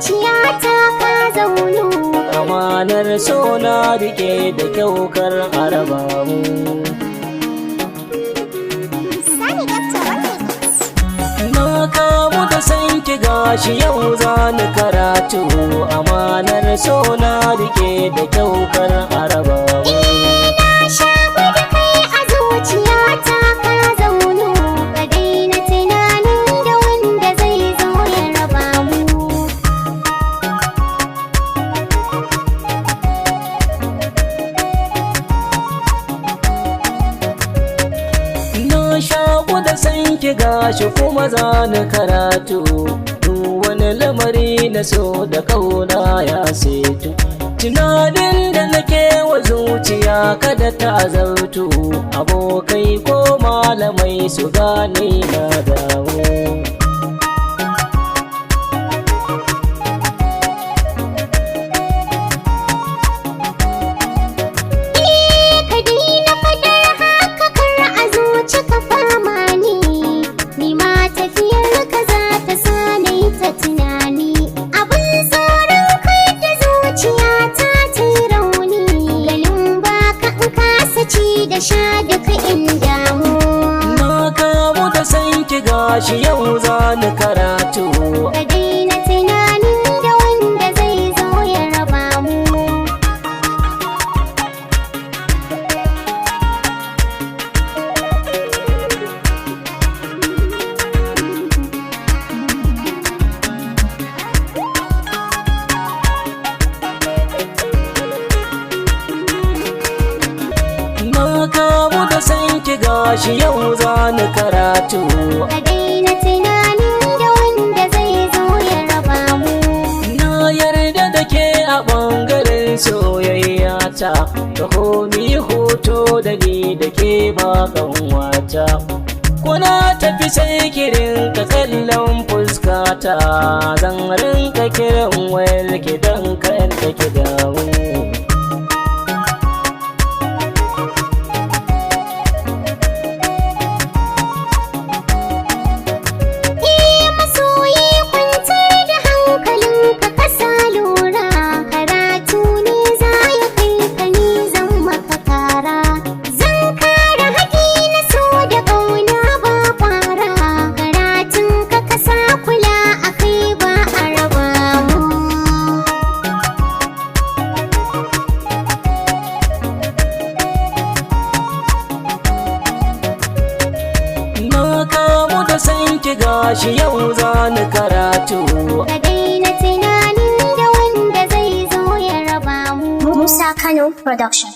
zuciyata ka zaunu. Amanar so na rike da kyau kar a raba mu. Na kamu da sanki gashi yau za ni karatu. Amanar so na rike da kyau kar a raba mu. Na shaku da kai a zuciyata ka zaunu. Ka daina tunanin da wanda zai zo ya raba mu. Na shaku da sanki gashi kuma za ni karatu. Duk wani lamari na so da kauna ya setu. Tunanin da nake wa zuciya kada ta azautu. Abokai ko malamai su gane na damu. Ka daina fadar haka kar a zuci ka fama ni. Ni ma tafiyar ka za ta sa na yi ta tunani. Abin tsoron kai da zuciyata ta yi rauni. Ganin baka in kasa ci da sha duka in damu. Na kamu da sanki gashi yau za ni karatu. Ka daina tunanin da wanda zai zo ya raba mu. Na kamu da sanki gashi yau za ni karatu. Ka daina tunanin da wanda zai zo ya raba mu. Na yarda da ke a ɓangaren soyayya ta. Taho mi hoto da ni da ke ba wata. Kuna tafi sai kirin ka kallon fuskata. Zan rinka kiran wayar ki don kan ki damu. Masoyi kwantar da hankalinka ka sa lura. Karatu ne za ya kai ka ni zan maka kara. Zan kare haƙi na so da ƙauna ba fara. Karatun ka sa kula a kai ba a raba mu. Na kamu da sanki gashi yau za ni karatu. Ka daina tunanin da wanda zai zo ya raba mu. Musa Kano Production.